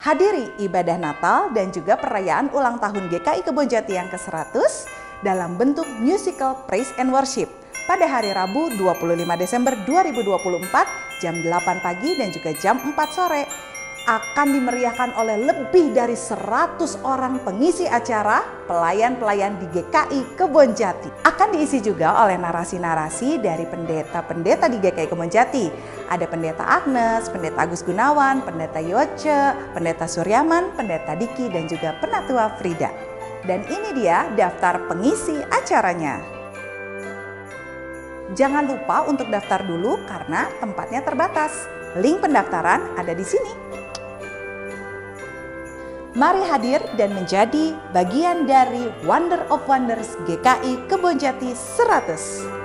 Hadiri ibadah Natal dan juga perayaan ulang tahun GKI Kebonjati yang ke-100 dalam bentuk musical Praise and Worship pada hari Rabu 25 Desember 2024 jam 8 pagi dan juga jam 4 sore. Akan dimeriahkan oleh lebih dari 100 orang pengisi acara, pelayan-pelayan di GKI Kebonjati. Akan diisi juga oleh narasi-narasi dari pendeta-pendeta di GKI Kebonjati. Ada Pendeta Agnes, Pendeta Agus Gunawan, Pendeta Yoce, Pendeta Suryaman, Pendeta Diki, dan juga Penatua Frida. Dan ini dia daftar pengisi acaranya. Jangan lupa untuk daftar dulu karena tempatnya terbatas. Link pendaftaran ada di sini. Mari hadir dan menjadi bagian dari Wonder of Wonders GKI Kebonjati 100.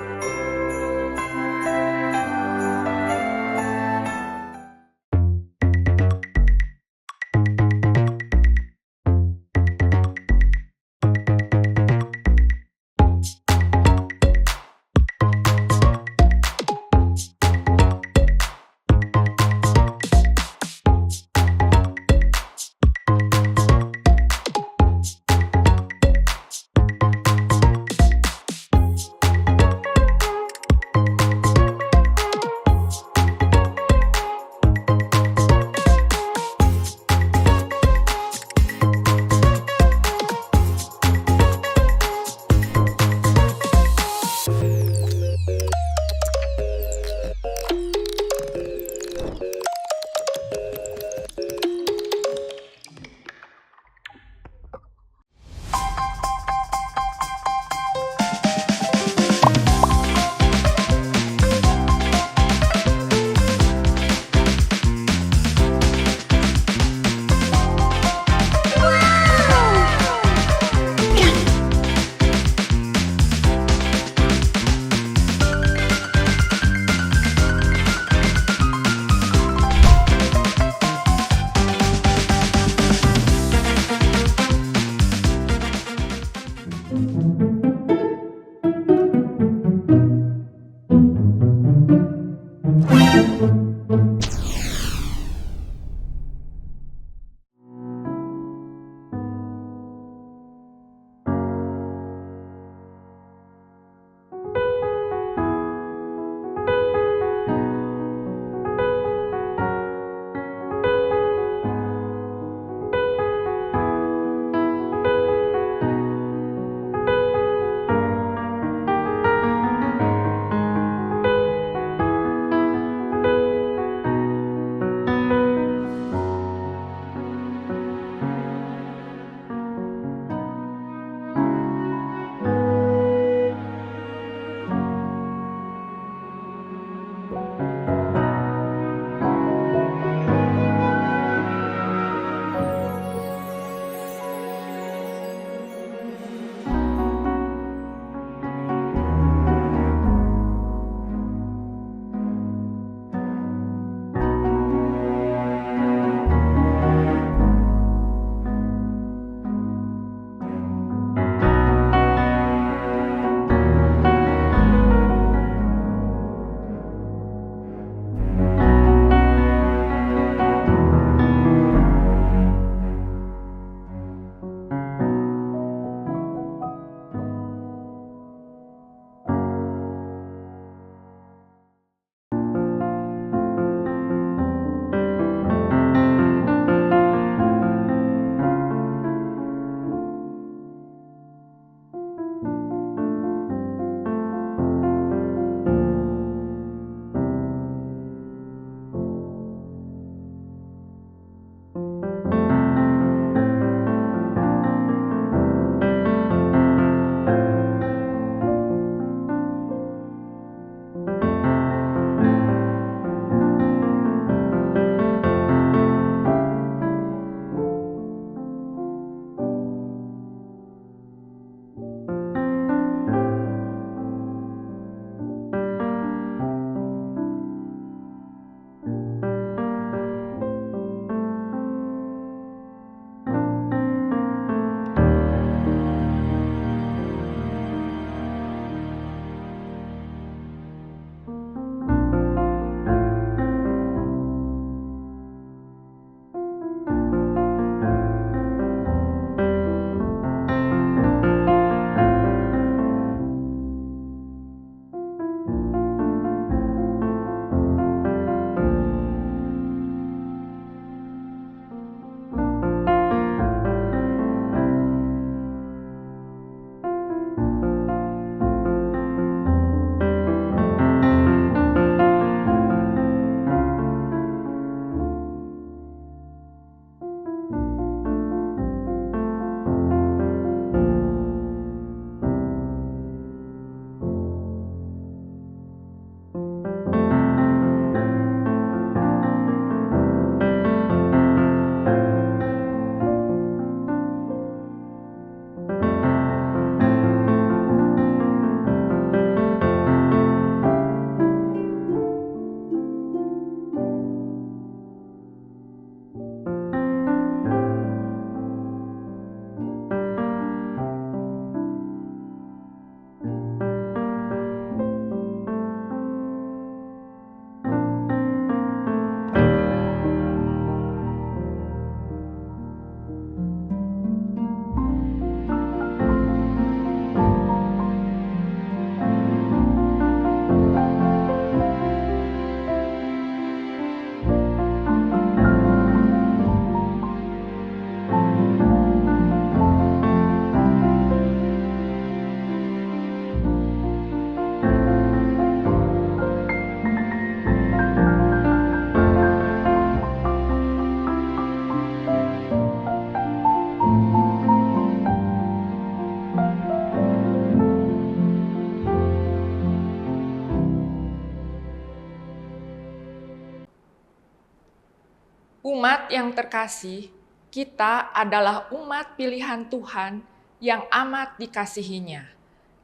yang terkasih, kita adalah umat pilihan Tuhan yang amat dikasihinya,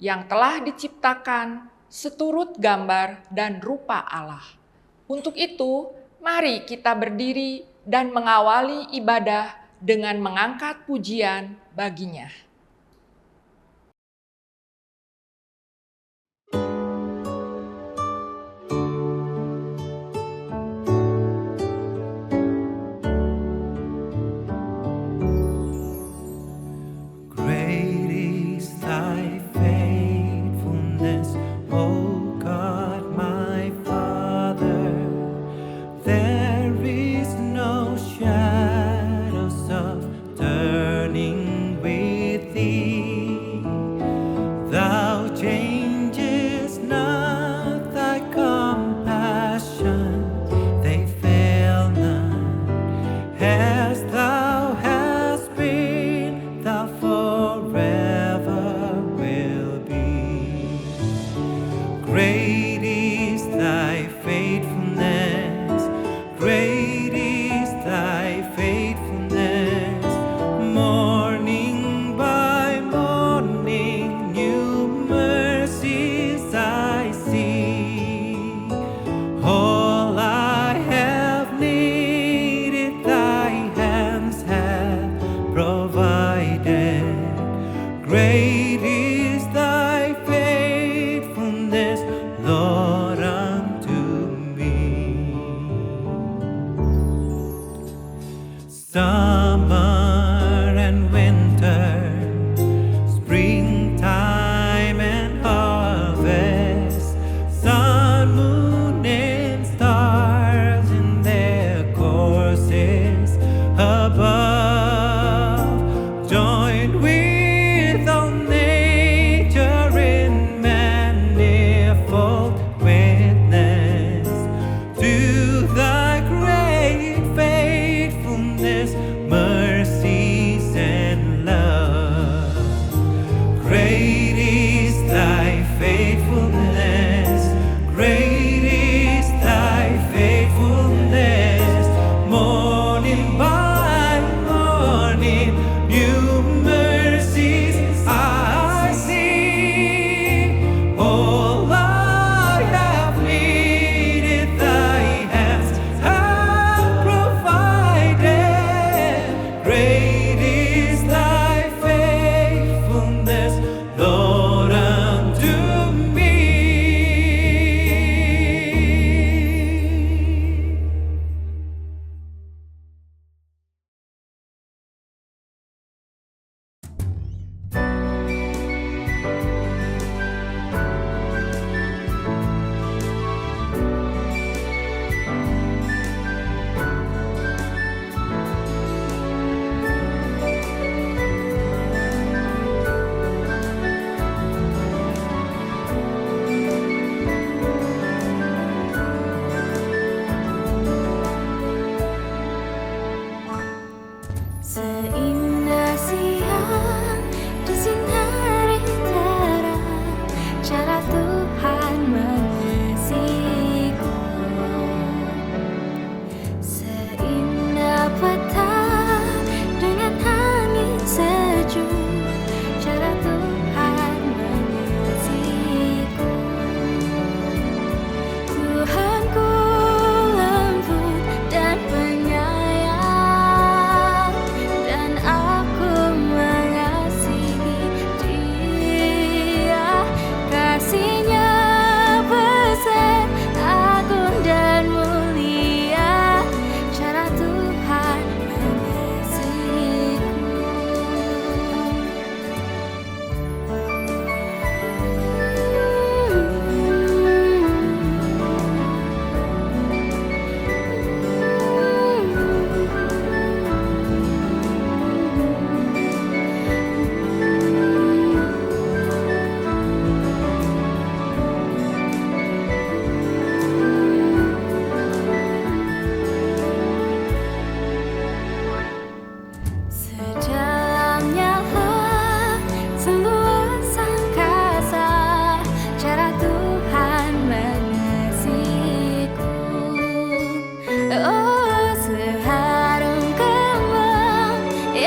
yang telah diciptakan seturut gambar dan rupa Allah. Untuk itu, mari kita berdiri dan mengawali ibadah dengan mengangkat pujian baginya. Great is thy faithfulness, great is thy faithfulness. Morning by morning, new mercies I see. All I have needed, thy hands have provided. Great is thy faithfulness, Lord, unto me. Summer and winter, springtime and harvest, sun, moon, and stars in their courses above, joined with all nature in manifold witness to thy great faithfulness, mercy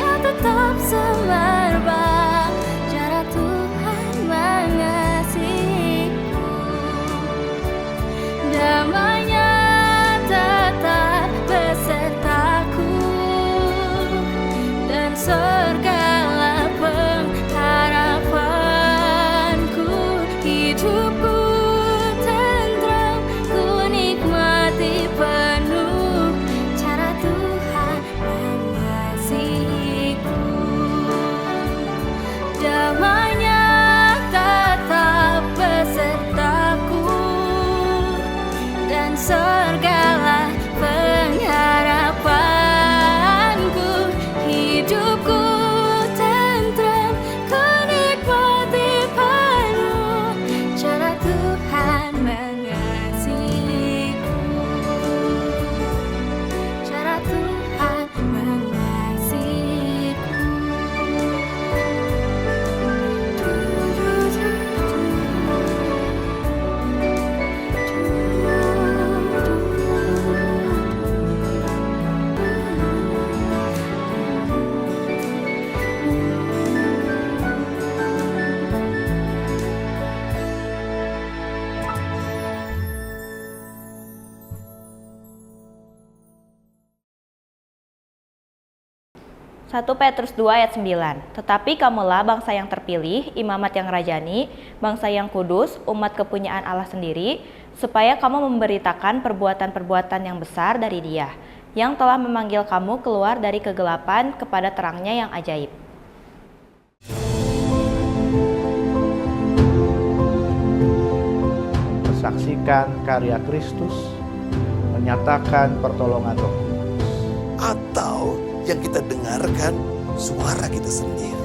Dia tetap semerbak cara Tuhan mengasihiku. Damai-Nya tetap besertaku, dan segala pengharapanku. Hidupku tentram, ku nikmati penuh cara Tuhan mengasihiku. Damai-Nya tetap besertaku, dan segala pengharapanku. Hidupku tentram, ku nikmati penuh cara Tuhan mengasihiku. Cara Tuhan mengasihiku. Satu Petrus 2 ayat 9. Tetapi kamulah bangsa yang terpilih, imamat yang rajani, bangsa yang kudus, umat kepunyaan Allah sendiri, supaya kamu memberitakan perbuatan-perbuatan yang besar dari Dia, yang telah memanggil kamu keluar dari kegelapan kepada terangnya yang ajaib. Mensaksikan karya Kristus, menyatakan pertolongan Roh Kudus. Atau yang kita dengarkan suara kita sendiri.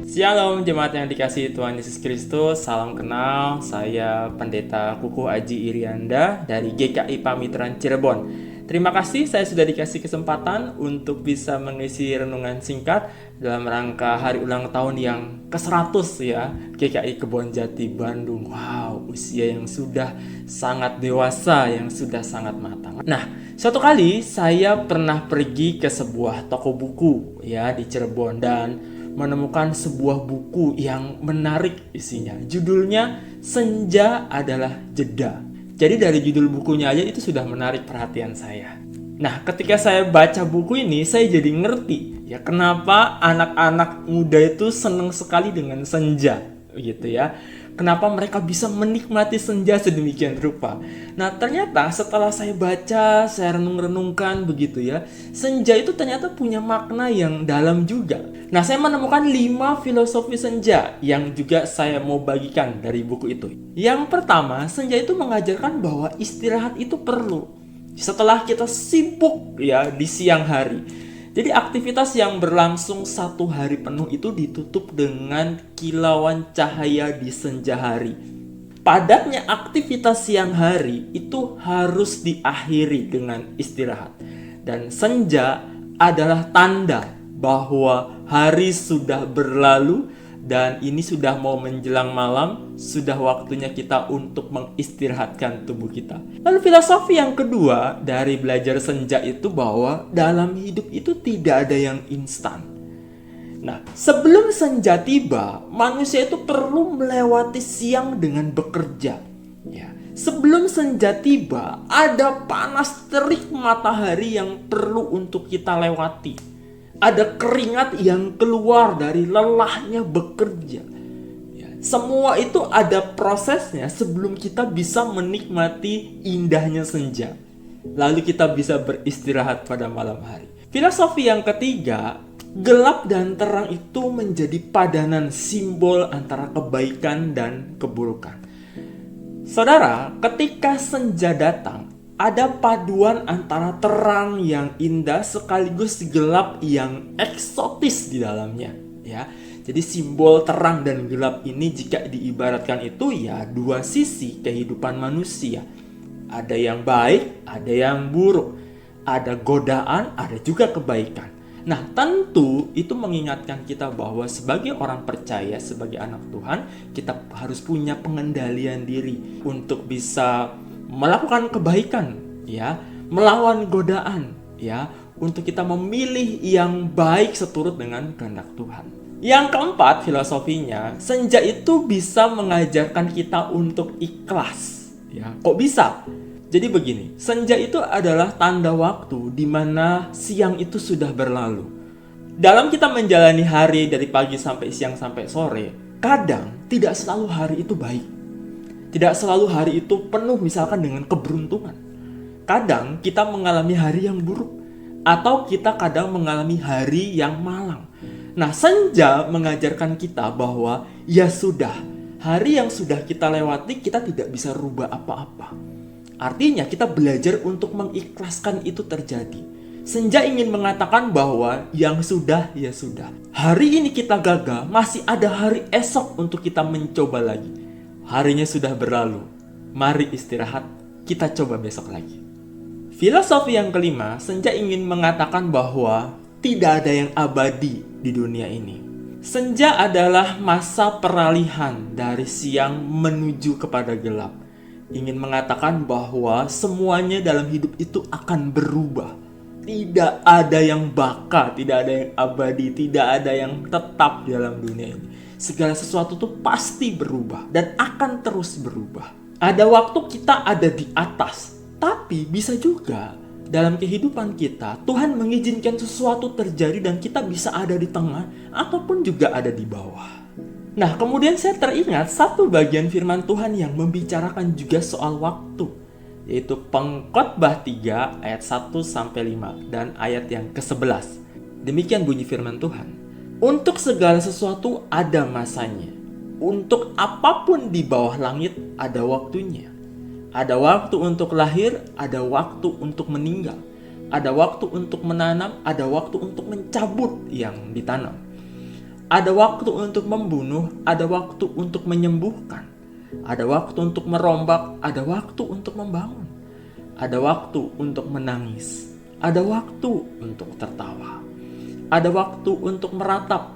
Shalom jemaat yang dikasihi Tuhan Yesus Kristus, salam kenal, saya Pendeta Kukuh Aji Irianda dari GKI Pamitran Cirebon. Terima kasih saya sudah dikasih kesempatan untuk bisa mengisi renungan singkat dalam rangka hari ulang tahun yang ke-100 ya, GKI Kebonjati Bandung. Wow, usia yang sudah sangat dewasa, yang sudah sangat matang. Nah, suatu kali saya pernah pergi ke sebuah toko buku ya di Cirebon dan menemukan sebuah buku yang menarik isinya. Judulnya Senja Adalah Jeda. Jadi dari judul bukunya aja itu sudah menarik perhatian saya. Nah, ketika saya baca buku ini, saya jadi ngerti ya kenapa anak-anak muda itu senang sekali dengan senja, gitu ya. Kenapa mereka bisa menikmati senja sedemikian rupa. Nah, ternyata setelah saya baca, saya renung-renungkan begitu ya, senja itu ternyata punya makna yang dalam juga. Nah, saya menemukan 5 filosofi senja yang juga saya mau bagikan dari buku itu. Yang pertama, senja itu mengajarkan bahwa istirahat itu perlu. Setelah kita sibuk ya di siang hari. Jadi aktivitas yang berlangsung 1 hari penuh itu ditutup dengan kilauan cahaya di senja hari. Padatnya aktivitas siang hari itu harus diakhiri dengan istirahat. Dan senja adalah tanda bahwa hari sudah berlalu dan ini sudah mau menjelang malam, sudah waktunya kita untuk mengistirahatkan tubuh kita. Lalu filosofi yang kedua dari belajar senja itu bahwa dalam hidup itu tidak ada yang instan. Nah, sebelum senja tiba, manusia itu perlu melewati siang dengan bekerja. Ya. Sebelum senja tiba, ada panas terik matahari yang perlu untuk kita lewati. Ada keringat yang keluar dari lelahnya bekerja. Ya, semua itu ada prosesnya sebelum kita bisa menikmati indahnya senja. Lalu kita bisa beristirahat pada malam hari. Filosofi yang ketiga, gelap dan terang itu menjadi padanan simbol antara kebaikan dan keburukan. Saudara, ketika senja datang, ada paduan antara terang yang indah sekaligus gelap yang eksotis di dalamnya, ya. Jadi simbol terang dan gelap ini jika diibaratkan itu ya 2 sisi kehidupan manusia. Ada yang baik, ada yang buruk. Ada godaan, ada juga kebaikan. Nah, tentu itu mengingatkan kita bahwa sebagai orang percaya, sebagai anak Tuhan, kita harus punya pengendalian diri untuk bisa melakukan kebaikan, ya, melawan godaan, ya, untuk kita memilih yang baik seturut dengan kehendak Tuhan. Yang keempat, filosofinya, senja itu bisa mengajarkan kita untuk ikhlas. Ya, kok bisa? Jadi begini, senja itu adalah tanda waktu di mana siang itu sudah berlalu. Dalam kita menjalani hari dari pagi sampai siang sampai sore, kadang tidak selalu hari itu baik. Tidak selalu hari itu penuh misalkan dengan keberuntungan. Kadang kita mengalami hari yang buruk, atau kita kadang mengalami hari yang malang. Nah, senja mengajarkan kita bahwa ya sudah, hari yang sudah kita lewati kita tidak bisa rubah apa-apa. Artinya kita belajar untuk mengikhlaskan itu terjadi. Senja ingin mengatakan bahwa yang sudah ya sudah. Hari ini kita gagal, masih ada hari esok untuk kita mencoba lagi. Harinya sudah berlalu, mari istirahat, kita coba besok lagi. Filosofi yang kelima, senja ingin mengatakan bahwa tidak ada yang abadi di dunia ini. Senja adalah masa peralihan dari siang menuju kepada gelap. Ingin mengatakan bahwa semuanya dalam hidup itu akan berubah. Tidak ada yang baka, tidak ada yang abadi, tidak ada yang tetap dalam dunia ini. Segala sesuatu itu pasti berubah dan akan terus berubah. Ada waktu kita ada di atas, tapi bisa juga dalam kehidupan kita Tuhan mengizinkan sesuatu terjadi dan kita bisa ada di tengah ataupun juga ada di bawah. Nah, kemudian saya teringat satu bagian firman Tuhan yang membicarakan juga soal waktu, yaitu Pengkhotbah 3 ayat 1-5 dan ayat yang ke-11. Demikian bunyi firman Tuhan. Untuk segala sesuatu ada masanya. Untuk apapun di bawah langit ada waktunya. Ada waktu untuk lahir, ada waktu untuk meninggal. Ada waktu untuk menanam, ada waktu untuk mencabut yang ditanam. Ada waktu untuk membunuh, ada waktu untuk menyembuhkan. Ada waktu untuk merombak, ada waktu untuk membangun. Ada waktu untuk menangis, ada waktu untuk tertawa. Ada waktu untuk meratap,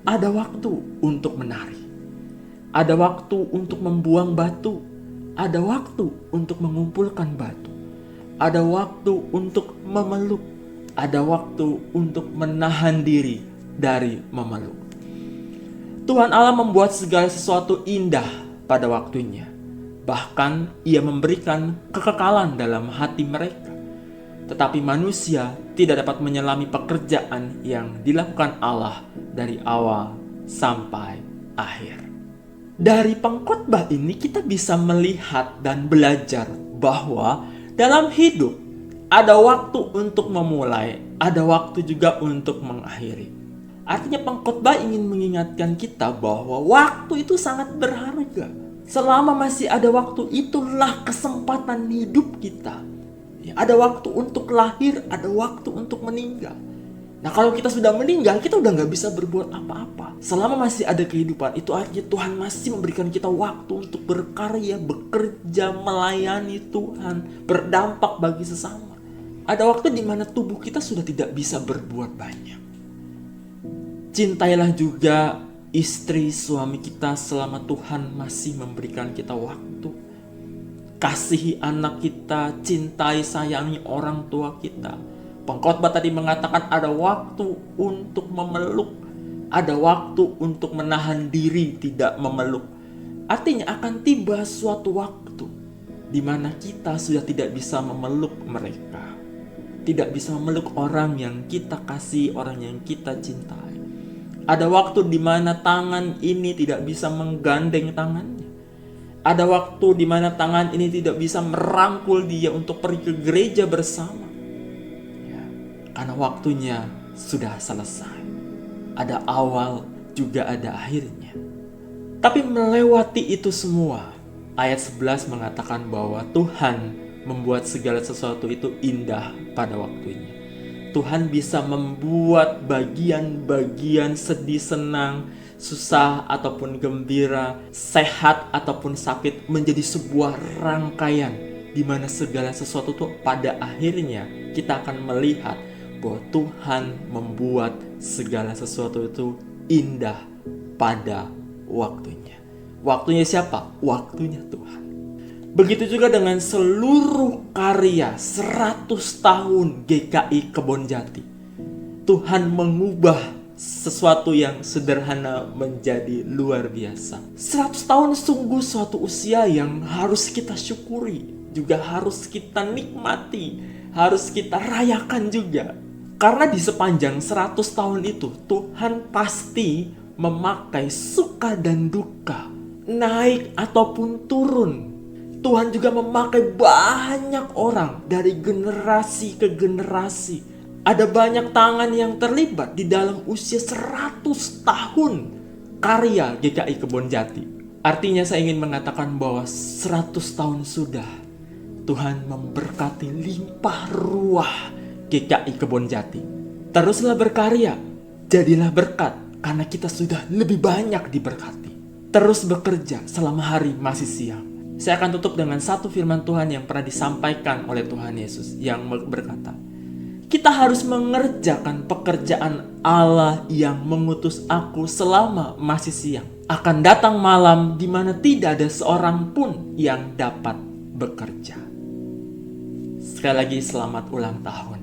ada waktu untuk menari. Ada waktu untuk membuang batu, ada waktu untuk mengumpulkan batu. Ada waktu untuk memeluk, ada waktu untuk menahan diri dari memeluk. Tuhan Allah membuat segala sesuatu indah pada waktunya. Bahkan Ia memberikan kekekalan dalam hati mereka. Tetapi manusia tidak dapat menyelami pekerjaan yang dilakukan Allah dari awal sampai akhir. Dari pengkhotbah ini kita bisa melihat dan belajar bahwa dalam hidup ada waktu untuk memulai, ada waktu juga untuk mengakhiri. Artinya pengkhotbah ingin mengingatkan kita bahwa waktu itu sangat berharga. Selama masih ada waktu, itulah kesempatan hidup kita. Ya, ada waktu untuk lahir, ada waktu untuk meninggal. Nah, kalau kita sudah meninggal, kita udah gak bisa berbuat apa-apa. Selama masih ada kehidupan, itu artinya Tuhan masih memberikan kita waktu untuk berkarya, bekerja, melayani Tuhan, berdampak bagi sesama. Ada waktu di mana tubuh kita sudah tidak bisa berbuat banyak. Cintailah juga istri suami kita selama Tuhan masih memberikan kita waktu. Kasihi anak kita, cintai sayangi orang tua kita. Pengkhotbah tadi mengatakan ada waktu untuk memeluk, ada waktu untuk menahan diri tidak memeluk. Artinya akan tiba suatu waktu di mana kita sudah tidak bisa memeluk mereka. Tidak bisa memeluk orang yang kita kasih, orang yang kita cintai. Ada waktu di mana tangan ini tidak bisa menggandeng tangannya. Ada waktu di mana tangan ini tidak bisa merangkul dia untuk pergi ke gereja bersama. Ya, karena waktunya sudah selesai. Ada awal juga ada akhirnya. Tapi melewati itu semua, ayat 11 mengatakan bahwa Tuhan membuat segala sesuatu itu indah pada waktunya. Tuhan bisa membuat bagian-bagian sedih, senang, susah ataupun gembira, sehat ataupun sakit menjadi sebuah rangkaian di mana segala sesuatu itu pada akhirnya kita akan melihat bahwa Tuhan membuat segala sesuatu itu indah pada waktunya. Waktunya siapa? Waktunya Tuhan. Begitu juga dengan seluruh karya 100 tahun GKI Kebonjati. Tuhan mengubah sesuatu yang sederhana menjadi luar biasa. 100 tahun sungguh suatu usia yang harus kita syukuri, juga harus kita nikmati, harus kita rayakan juga. Karena di sepanjang 100 tahun itu Tuhan pasti memakai suka dan duka, naik ataupun turun. Tuhan juga memakai banyak orang dari generasi ke generasi. Ada banyak tangan yang terlibat di dalam usia 100 tahun karya GKI Kebonjati. Artinya saya ingin mengatakan bahwa 100 tahun sudah Tuhan memberkati limpah ruah GKI Kebonjati. Teruslah berkarya, jadilah berkat karena kita sudah lebih banyak diberkati. Terus bekerja selama hari masih siang. Saya akan tutup dengan satu firman Tuhan yang pernah disampaikan oleh Tuhan Yesus yang berkata, kita harus mengerjakan pekerjaan Allah yang mengutus aku selama masih siang. Akan datang malam di mana tidak ada seorang pun yang dapat bekerja. Sekali lagi selamat ulang tahun.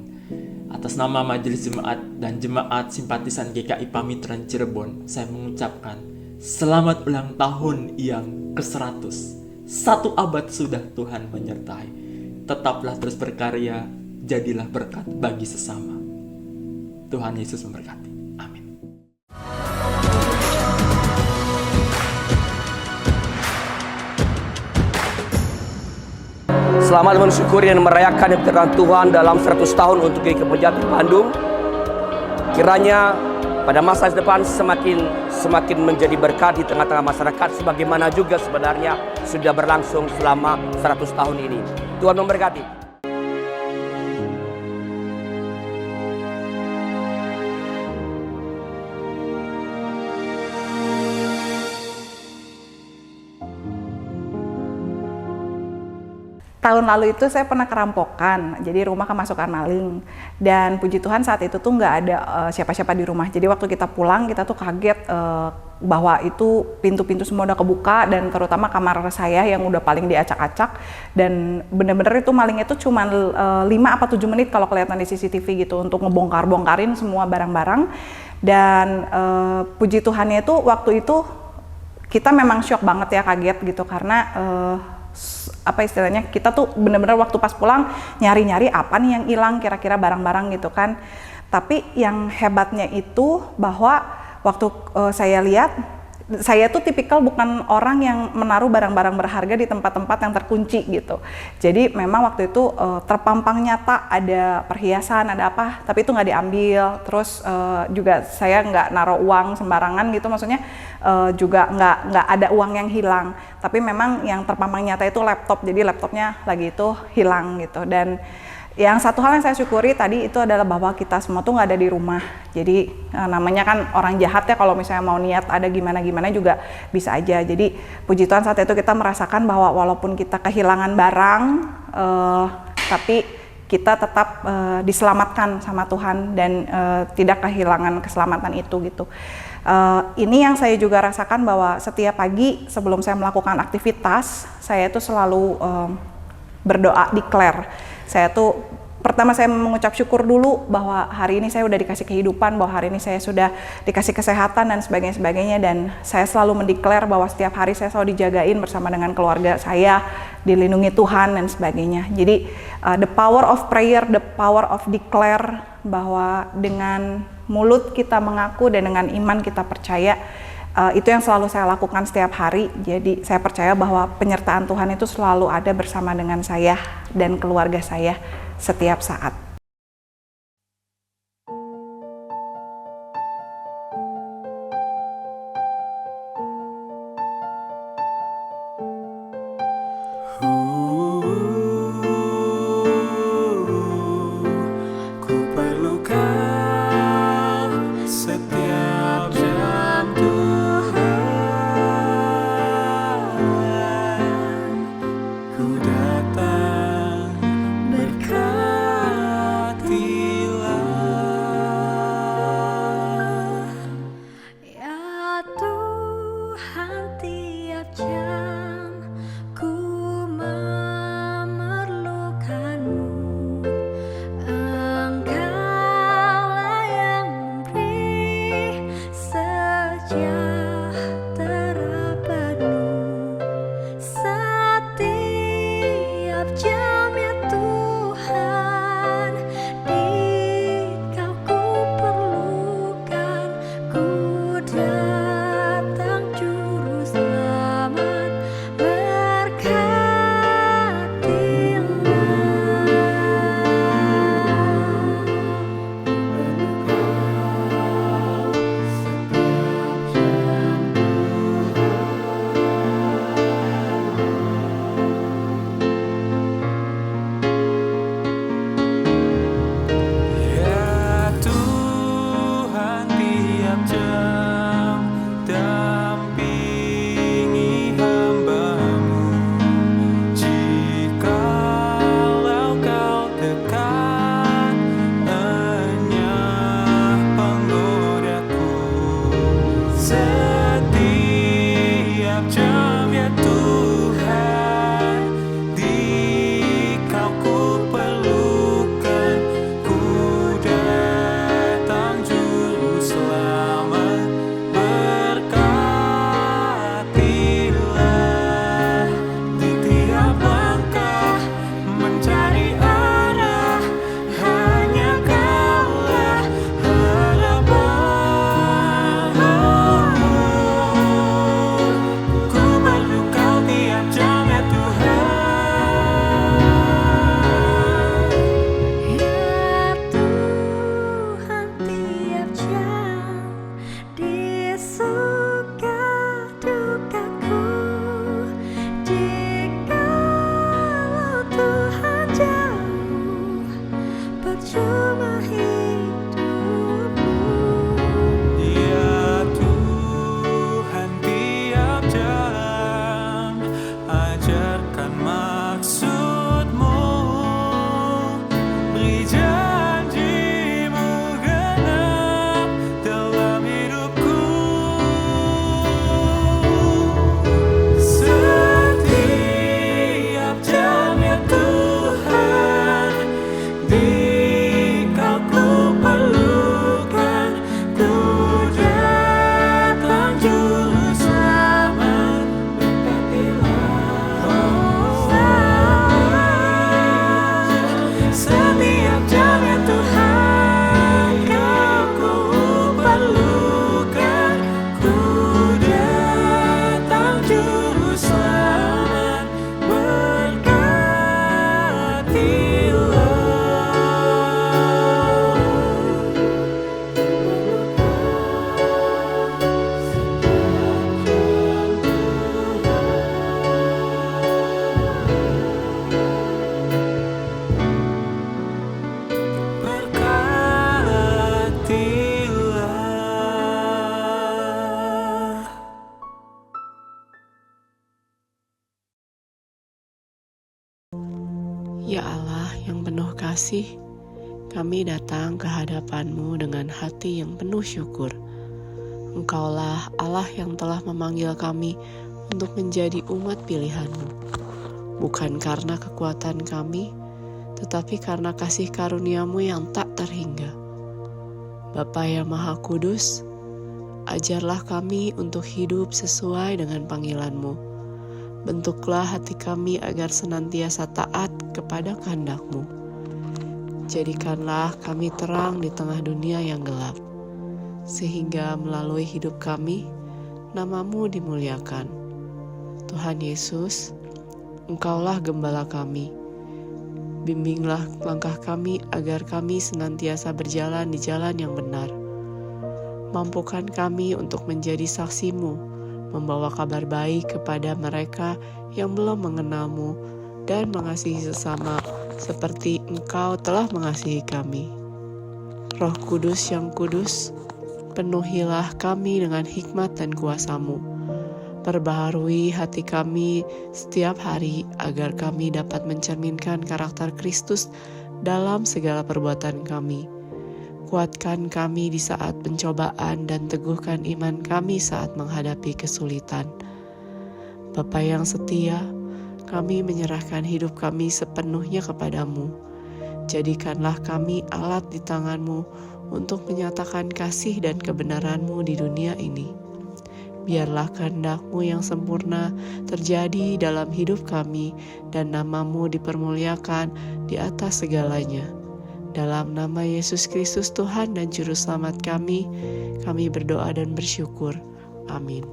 Atas nama Majelis Jemaat dan Jemaat Simpatisan GKI Pamitran Cirebon, saya mengucapkan selamat ulang tahun yang ke-100. 1 abad sudah Tuhan menyertai. Tetaplah terus berkarya, jadilah berkat bagi sesama. Tuhan Yesus memberkati. Amin. Selamat mensyukuri dan merayakan kebenaran Tuhan dalam 100 tahun untuk GKI Kebonjati Bandung. Kiranya pada masa depan semakin menjadi berkat di tengah-tengah masyarakat, sebagaimana juga sebenarnya sudah berlangsung selama 100 tahun ini. Tuhan memberkati. Tahun lalu itu saya pernah kerampokan, jadi rumah kemasukan maling. Dan puji Tuhan saat itu tuh nggak ada siapa-siapa di rumah. Jadi waktu kita pulang kita tuh kaget bahwa itu pintu-pintu semua udah kebuka, dan terutama kamar saya yang udah paling diacak-acak. Dan bener-bener itu malingnya tuh cuma 5 apa 7 menit kalau kelihatan di CCTV gitu untuk ngebongkar-bongkarin semua barang-barang. Dan puji Tuhannya itu waktu itu kita memang shock banget ya, kaget gitu karena apa istilahnya, kita tuh bener-bener waktu pas pulang nyari-nyari apa nih yang hilang, kira-kira barang-barang gitu kan. Tapi yang hebatnya itu bahwa waktu saya lihat, saya tuh tipikal bukan orang yang menaruh barang-barang berharga di tempat-tempat yang terkunci gitu. Jadi memang waktu itu terpampang nyata ada perhiasan, ada apa, tapi itu nggak diambil. Terus juga saya nggak naruh uang sembarangan gitu, maksudnya juga nggak ada uang yang hilang. Tapi memang yang terpampang nyata itu laptop, jadi laptopnya lagi itu hilang gitu. Dan yang satu hal yang saya syukuri tadi itu adalah bahwa kita semua tuh nggak ada di rumah. Jadi namanya kan orang jahat ya, kalau misalnya mau niat ada gimana-gimana juga bisa aja. Jadi puji Tuhan saat itu kita merasakan bahwa walaupun kita kehilangan barang, tapi kita tetap diselamatkan sama Tuhan dan tidak kehilangan keselamatan itu gitu. Ini yang saya juga rasakan bahwa setiap pagi sebelum saya melakukan aktivitas, saya itu selalu berdoa, declare. Saya tuh pertama saya mengucap syukur dulu bahwa hari ini saya udah dikasih kehidupan, bahwa hari ini saya sudah dikasih kesehatan dan sebagainya, dan saya selalu mendeklar bahwa setiap hari saya selalu dijagain bersama dengan keluarga saya, dilindungi Tuhan dan sebagainya. Jadi the power of prayer, the power of declare, bahwa dengan mulut kita mengaku dan dengan iman kita percaya, itu yang selalu saya lakukan setiap hari. Jadi saya percaya bahwa penyertaan Tuhan itu selalu ada bersama dengan saya dan keluarga saya setiap saat. Ku perlukan setiap jam Tuhan. Ku datang, berkatilah. Ya Allah yang penuh kasih, kami datang ke hadapan-Mu dengan hati yang penuh syukur. Engkaulah Allah yang telah memanggil kami untuk menjadi umat pilihan-Mu. Bukan karena kekuatan kami, tetapi karena kasih karunia-Mu yang tak terhingga. Bapa yang Maha Kudus, ajarlah kami untuk hidup sesuai dengan panggilan-Mu. Bentuklah hati kami agar senantiasa taat kepada kehendak-Mu. Jadikanlah kami terang di tengah dunia yang gelap, sehingga melalui hidup kami, nama-Mu dimuliakan. Tuhan Yesus, Engkaulah gembala kami. Bimbinglah langkah kami agar kami senantiasa berjalan di jalan yang benar. Mampukan kami untuk menjadi saksi-Mu, membawa kabar baik kepada mereka yang belum mengenal-Mu dan mengasihi sesama seperti Engkau telah mengasihi kami. Roh Kudus yang kudus, penuhilah kami dengan hikmat dan kuasa-Mu. Perbaharui hati kami setiap hari agar kami dapat mencerminkan karakter Kristus dalam segala perbuatan kami. Kuatkan kami di saat pencobaan dan teguhkan iman kami saat menghadapi kesulitan. Bapa yang setia, kami menyerahkan hidup kami sepenuhnya kepadamu. Jadikanlah kami alat di tangan-Mu untuk menyatakan kasih dan kebenaran-Mu di dunia ini. Biarlah kehendak-Mu yang sempurna terjadi dalam hidup kami dan nama-Mu dipermuliakan di atas segalanya. Dalam nama Yesus Kristus Tuhan dan Juru Selamat kami berdoa dan bersyukur. Amin.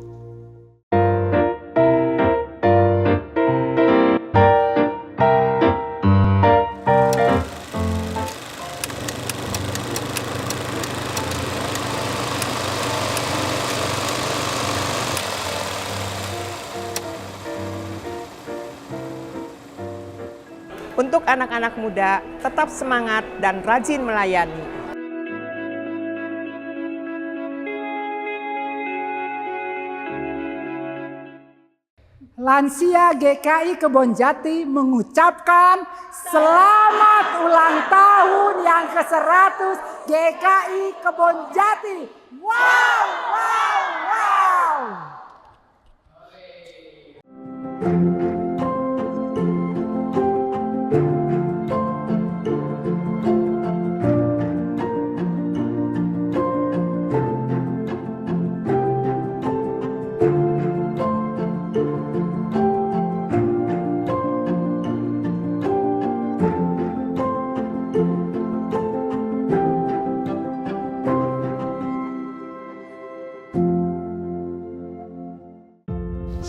Untuk anak-anak muda, tetap semangat dan rajin melayani. Lansia GKI Kebonjati mengucapkan selamat ulang tahun yang ke-100 GKI Kebonjati. Wow, wow, wow.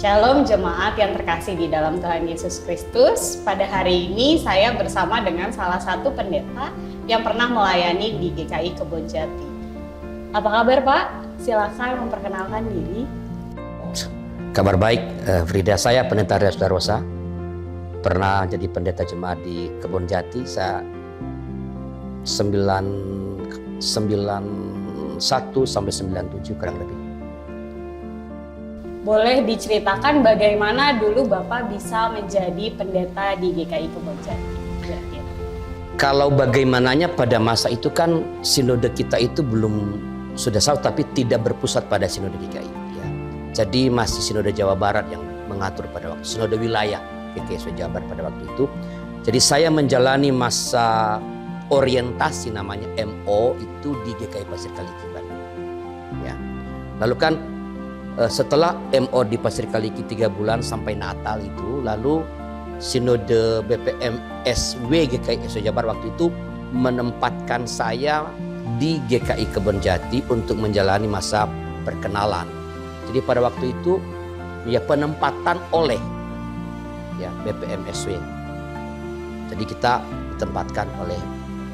Shalom jemaat yang terkasih di dalam Tuhan Yesus Kristus. Pada hari ini saya bersama dengan salah satu pendeta yang pernah melayani di GKI Kebonjati. Apa kabar Pak? Silakan memperkenalkan diri. Kabar baik, Frida. Saya pendeta Rias Darosa. Pernah jadi pendeta jemaat di Kebonjati. Saya 91 sampai 97 kurang lebih. Boleh diceritakan bagaimana dulu Bapak bisa menjadi pendeta di GKI Kebonjati? Kalau bagaimananya pada masa itu kan sinode kita itu belum sudah tapi tidak berpusat pada sinode GKI. Ya. Jadi masih sinode Jawa Barat yang mengatur pada waktu sinode wilayah GKI Jawa Barat pada waktu itu. Jadi saya menjalani masa orientasi namanya MO itu di GKI Pasir Kaliki Bandung. Ya. Lalu kan setelah MO di Pasir Kaliki 3 bulan sampai Natal itu, lalu Sinode BPMSW GKI Jawa Barat waktu itu menempatkan saya di GKI Kebonjati untuk menjalani masa perkenalan. Jadi pada waktu itu ya penempatan oleh ya BPMSW. Jadi kita ditempatkan oleh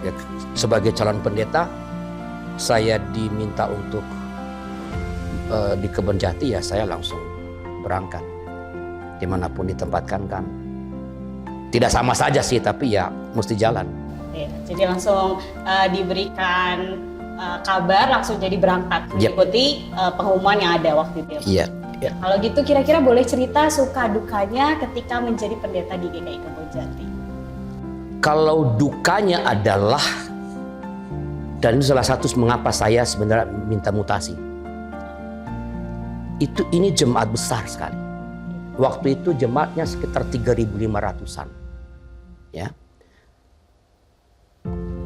ya, sebagai calon pendeta, saya diminta untuk di Kebonjati, ya saya langsung berangkat dimanapun ditempatkan kan. Tidak sama saja sih, tapi ya mesti jalan. Ya, jadi langsung diberikan kabar langsung jadi berangkat mengikuti pengumuman yang ada waktu itu. Iya. Ya. Kalau gitu kira-kira boleh cerita suka dukanya ketika menjadi pendeta di GKI Kebonjati. Kalau dukanya adalah, dan itu salah satu mengapa saya sebenarnya minta mutasi. Ini jemaat besar sekali. Waktu itu jemaatnya sekitar 3.500-an. Ya.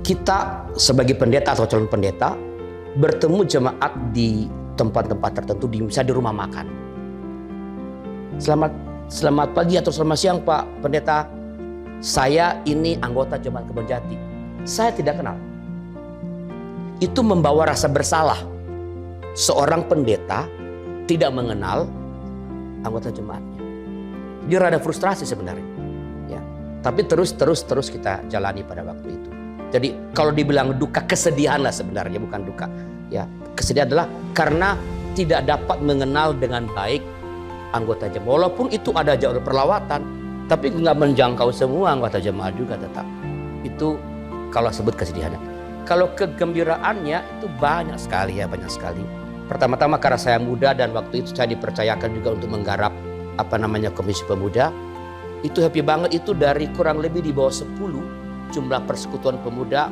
Kita sebagai pendeta atau calon pendeta bertemu jemaat di tempat-tempat tertentu, misalnya di rumah makan. Selamat pagi atau selamat siang Pak Pendeta. Saya ini anggota jemaat Kebonjati. Saya tidak kenal. Itu membawa rasa bersalah. Seorang pendeta tidak mengenal anggota jemaatnya. Dia rada frustrasi sebenarnya. Ya. Tapi terus kita jalani pada waktu itu. Jadi kalau dibilang duka, kesedihan lah sebenarnya, bukan duka. Ya, kesedihan adalah karena tidak dapat mengenal dengan baik anggota jemaat. Walaupun itu ada jalur perlawatan, tapi nggak menjangkau semua anggota jemaat juga tetap. Itu kalau sebut kesedihannya. Kalau kegembiraannya itu banyak sekali. Pertama-tama karena saya muda dan waktu itu saya dipercayakan juga untuk menggarap komisi pemuda. Itu happy banget, itu dari kurang lebih di bawah 10 jumlah persekutuan pemuda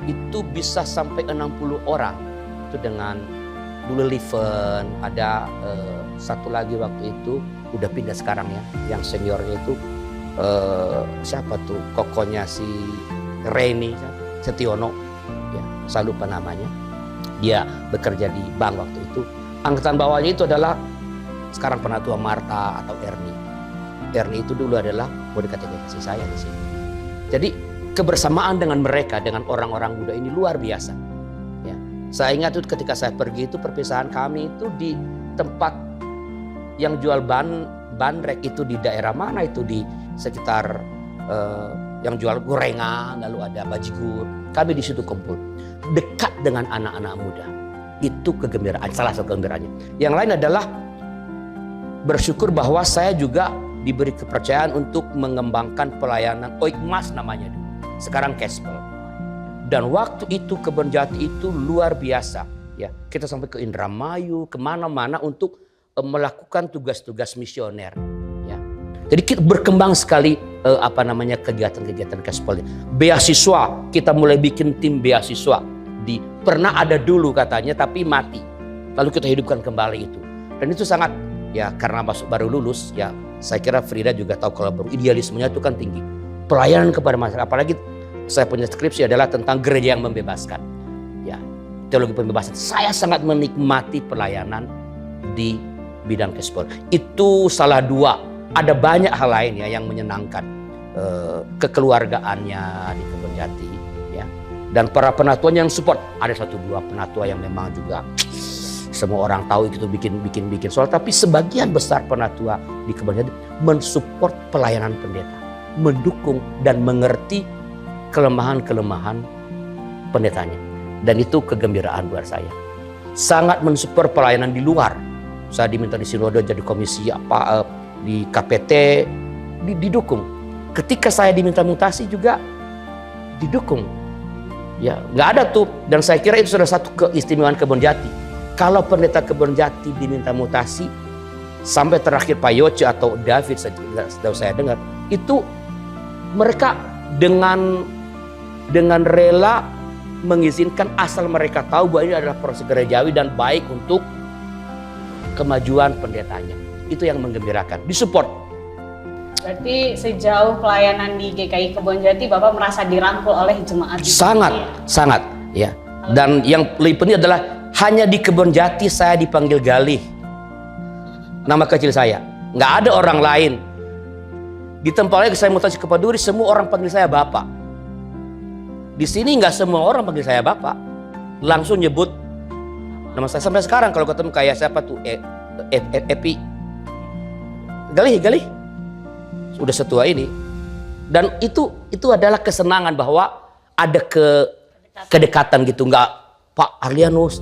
itu bisa sampai 60 orang. Itu dengan dulu Liven, ada satu lagi waktu itu udah pindah sekarang ya, yang seniornya itu siapa tuh, kokonya si Reni Setiono, ya saya lupa namanya. Dia bekerja di bank waktu itu. Angkatan bawahnya itu adalah sekarang penatua Marta atau Erni. Erni itu dulu adalah murid katekesi saya di sini. Jadi kebersamaan dengan mereka, dengan orang-orang muda ini luar biasa. Ya. Saya ingat itu ketika saya pergi itu perpisahan kami itu di tempat yang jual bandrek itu di daerah mana itu, di sekitar yang jual gorengan, lalu ada bajigur. Kami di situ kumpul dekat dengan anak-anak muda. Itu kegembiraan, salah satu kegembiraannya. Yang lain adalah bersyukur bahwa saya juga diberi kepercayaan untuk mengembangkan pelayanan Oikmas namanya dulu. Sekarang Kespel. Dan waktu itu Kebonjati itu luar biasa. Ya, kita sampai ke Indramayu, kemana-mana untuk melakukan tugas-tugas misioner. Ya. Jadi kita berkembang sekali kegiatan-kegiatan Kespel. Beasiswa, kita mulai bikin tim beasiswa. Pernah ada dulu katanya tapi mati. Lalu kita hidupkan kembali itu. Dan itu sangat, ya karena baru lulus, ya saya kira Frida juga tahu kalau baru idealismenya itu kan tinggi. Pelayanan kepada masyarakat, apalagi saya punya skripsi adalah tentang gereja yang membebaskan. Ya, teologi pembebasan. Saya sangat menikmati pelayanan di bidang Kespel. Itu salah dua. Ada banyak hal lain ya yang menyenangkan. Kekeluargaannya di Kebonjati. Ya. Dan para penatua yang support. Ada 1-2 penatua yang memang juga semua orang tahu itu bikin soal. Tapi sebagian besar penatua di Kebonjati mensupport pelayanan pendeta. Mendukung dan mengerti kelemahan-kelemahan pendetanya. Dan itu kegembiraan buat saya. Sangat mensupport pelayanan di luar. Saya diminta di sinode jadi komisi di KPT, didukung. Ketika saya diminta mutasi juga didukung. Ya, nggak ada tuh. Dan saya kira itu sudah satu keistimewaan Kebonjati. Kalau pendeta Kebonjati diminta mutasi, sampai terakhir Pak Yoce atau David, setahu saya dengar, itu mereka dengan rela mengizinkan asal mereka tahu bahwa ini adalah proses gerejawi dan baik untuk kemajuan pendetanya. Itu yang menggembirakan, disupport. Berarti sejauh pelayanan di GKI Kebonjati Bapak merasa dirangkul oleh jemaat? Sangat, ya. Dan yang lebih penting adalah hanya di Kebonjati saya dipanggil Galih. Nama kecil saya, nggak ada orang lain. Di tempat lain saya mutasi ke Paduri, semua orang panggil saya Bapak. Di sini nggak semua orang panggil saya Bapak, langsung nyebut nama saya. Sampai sekarang kalau ketemu kayak siapa tuh Epi, Galih, udah setua ini. Dan itu adalah kesenangan bahwa ada kedekatan gitu, nggak Pak Arlianus,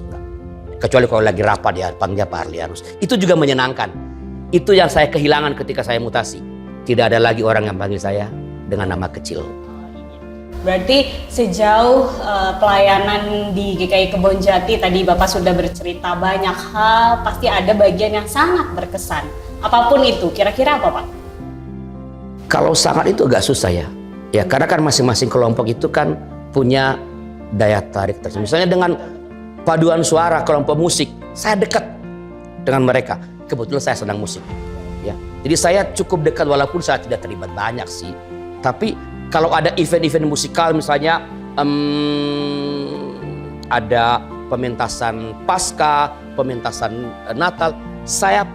kecuali kalau lagi rapat ya panggilnya Pak Arlianus. Itu juga menyenangkan. Itu yang saya kehilangan ketika saya mutasi. Tidak ada lagi orang yang panggil saya dengan nama kecil. Berarti sejauh pelayanan di GKI Kebonjati tadi Bapak sudah bercerita banyak hal, pasti ada bagian yang sangat berkesan. Apapun itu, kira-kira apa Pak? Kalau sangat itu agak susah ya. Ya karena kan masing-masing kelompok itu kan punya daya tarik tersendiri. Misalnya dengan paduan suara kelompok musik, saya dekat dengan mereka. Kebetulan saya senang musik. Ya, jadi saya cukup dekat walaupun saya tidak terlibat banyak sih. Tapi kalau ada event-event musikal misalnya ada pementasan Paskah, pementasan Natal, saya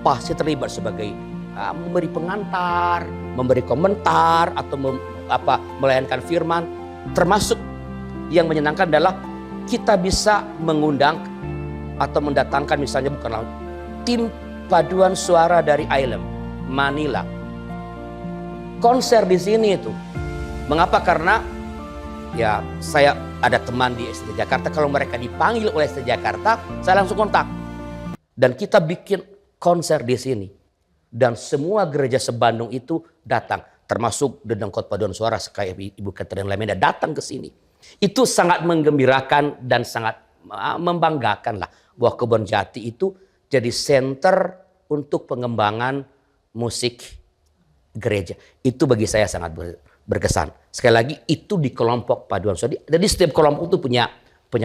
pasti terlibat sebagai memberi pengantar, memberi komentar atau melayankan firman. Termasuk yang menyenangkan adalah kita bisa mengundang atau mendatangkan misalnya bukanlah tim paduan suara dari Island, Manila. Konser di sini itu. Mengapa? Karena ya saya ada teman di ST Jakarta. Kalau mereka dipanggil oleh ST Jakarta, saya langsung kontak. Dan kita bikin konser di sini. Dan semua gereja se-Bandung itu datang. Termasuk Dedengkot Paduan Suara kayak Ibu Catherine Lemenda datang ke sini. Itu sangat menggembirakan dan sangat membanggakan lah. Bahwa Kebonjati itu jadi center untuk pengembangan musik gereja. Itu bagi saya sangat berkesan. Sekali lagi itu di kelompok paduan suara. Jadi setiap kelompok itu punya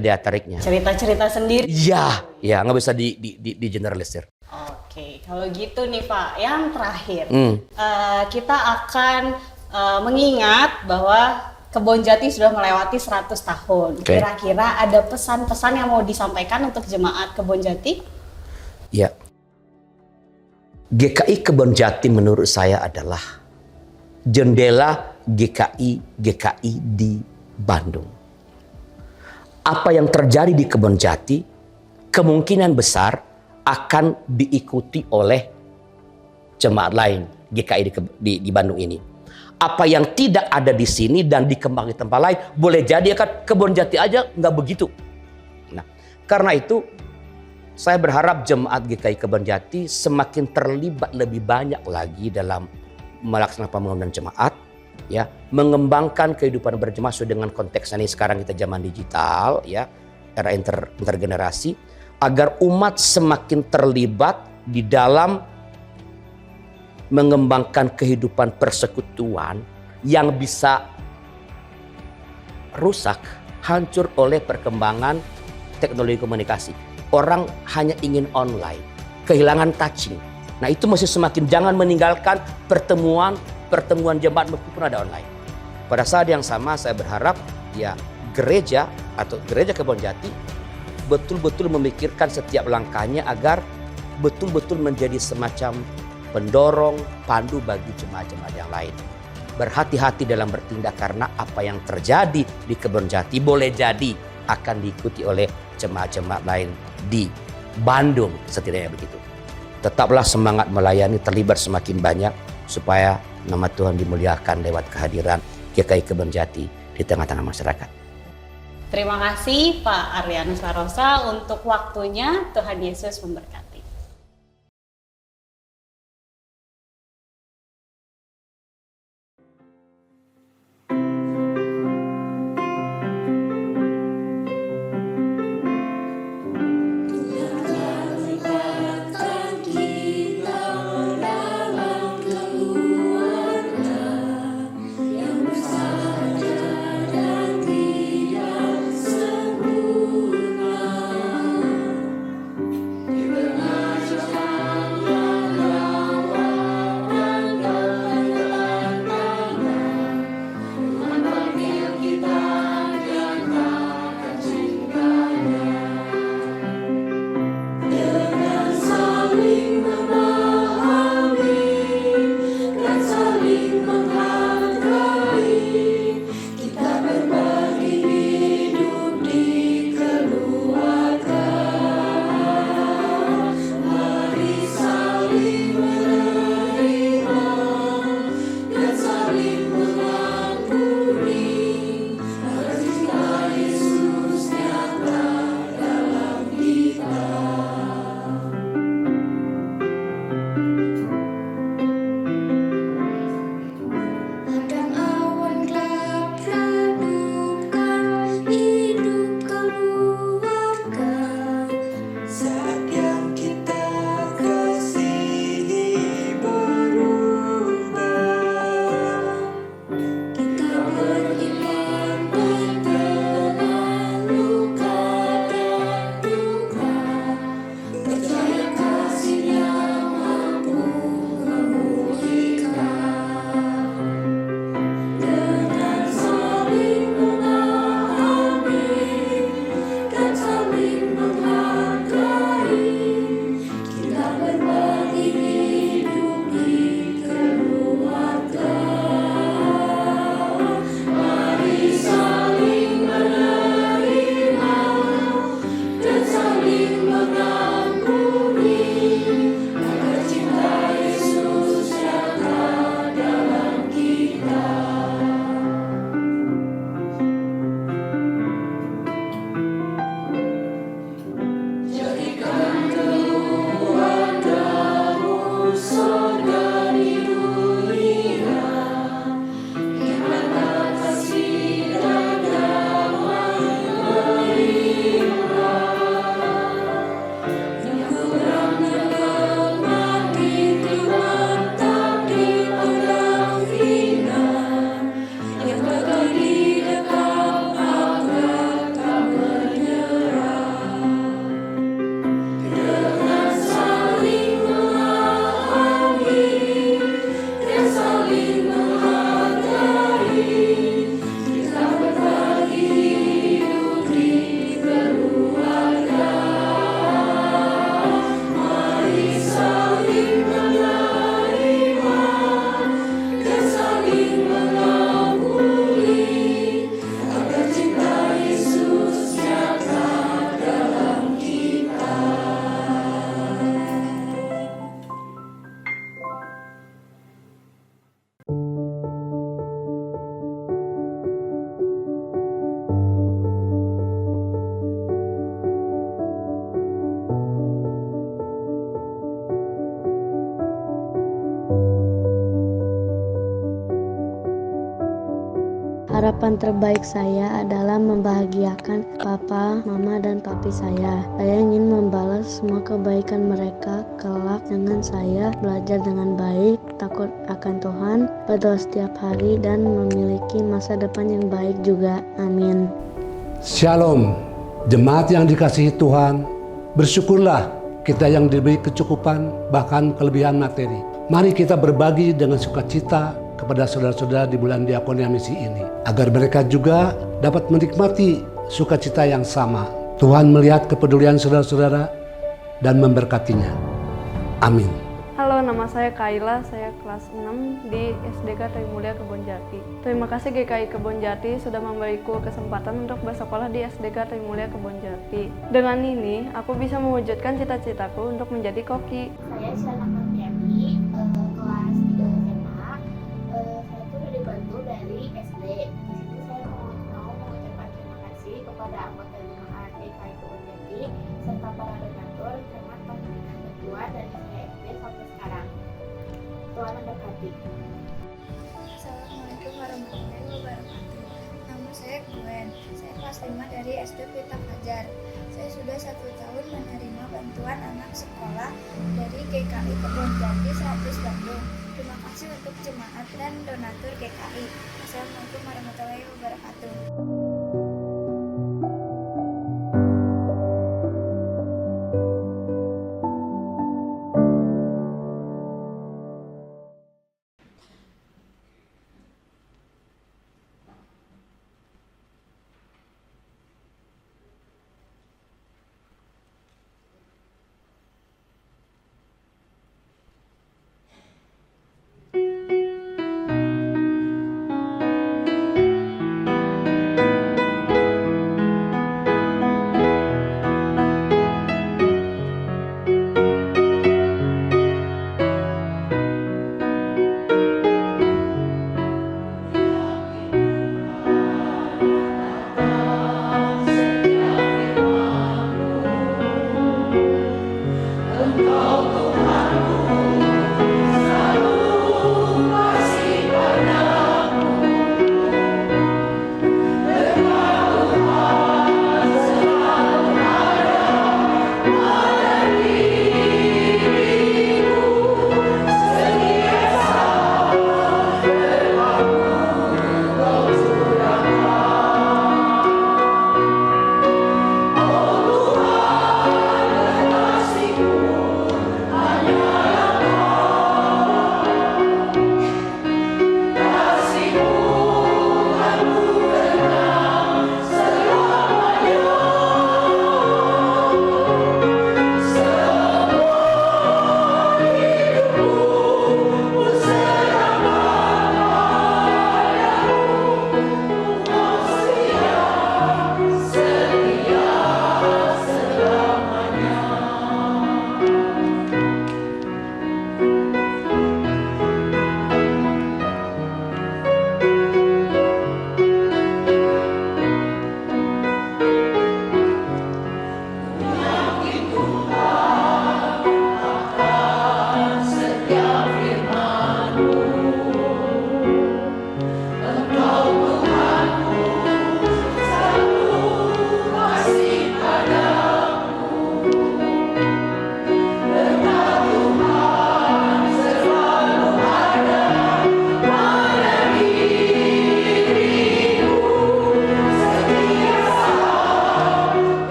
daya tariknya. Cerita-cerita sendiri. Ya nggak bisa di generalisir. Oke, kalau gitu nih Pak, yang terakhir kita akan mengingat bahwa Kebonjati sudah melewati 100 tahun. Okay. Kira-kira ada pesan-pesan yang mau disampaikan untuk jemaat Kebonjati? Ya. GKI Kebonjati menurut saya adalah jendela GKI di Bandung. Apa yang terjadi di Kebonjati kemungkinan besar akan diikuti oleh jemaat lain GKI di Bandung ini. Apa yang tidak ada di sini dan dikembangkan di tempat lain boleh jadi akan Kebonjati aja nggak begitu. Nah, karena itu saya berharap jemaat GKI Kebonjati semakin terlibat lebih banyak lagi dalam melaksanakan pembangunan jemaat, ya, mengembangkan kehidupan berjemaat sesuai dengan konteks ini sekarang kita zaman digital, ya, era intergenerasi, agar umat semakin terlibat di dalam mengembangkan kehidupan persekutuan yang bisa rusak, hancur oleh perkembangan teknologi komunikasi. Orang hanya ingin online, kehilangan touching. Nah itu masih semakin jangan meninggalkan pertemuan jemaat meskipun ada online. Pada saat yang sama saya berharap ya gereja atau gereja Kebonjati betul-betul memikirkan setiap langkahnya agar betul-betul menjadi semacam pendorong, pandu bagi jemaat-jemaat yang lain. Berhati-hati dalam bertindak karena apa yang terjadi di Kebonjati boleh jadi akan diikuti oleh jemaat-jemaat lain di Bandung, setidaknya begitu. Tetaplah semangat melayani, terlibat semakin banyak supaya nama Tuhan dimuliakan lewat kehadiran GKI Kebonjati di tengah-tengah masyarakat. Terima kasih Pak Arianus Larosa untuk waktunya. Tuhan Yesus memberkati. Di Harapan terbaik saya adalah membahagiakan papa, mama, dan papi saya. Saya ingin membalas semua kebaikan mereka kelak dengan saya belajar dengan baik, takut akan Tuhan, berdoa setiap hari, dan memiliki masa depan yang baik juga. Amin. Shalom, jemaat yang dikasihi Tuhan. Bersyukurlah kita yang diberi kecukupan, bahkan kelebihan materi. Mari kita berbagi dengan sukacita kepada saudara-saudara di bulan Diakonia Misi ini, agar mereka juga dapat menikmati sukacita yang sama. Tuhan melihat kepedulian saudara-saudara dan memberkatinya. Amin. Halo, nama saya Kaila, saya kelas 6 di SDK Trimulya Kebonjati. Terima kasih GKI Kebonjati sudah memberiku kesempatan untuk bersekolah di SDK Trimulya Kebonjati. Dengan ini, aku bisa mewujudkan cita-citaku untuk menjadi koki. Saya Shana Martiani, kelas 3 SMA. Saya tuh udah dibantu dari SD. Di situ saya mau mengucapkan terima kasih kepada anggota jemaat GKI Kebonjati serta para donatur karena telah memberikan bantuan dari saya SD sampai sekarang. Tuhan memberkati. Assalamualaikum warahmatullahi wabarakatuh. Nama saya Gwen. Saya kelas 5 dari SD Pita Fajar. Saya sudah 1 tahun menerima bantuan anak sekolah dari GKI Kebonjati 100 Bandung. Terima kasih untuk jemaat dan donatur GKI. Assalamualaikum warahmatullahi wabarakatuh.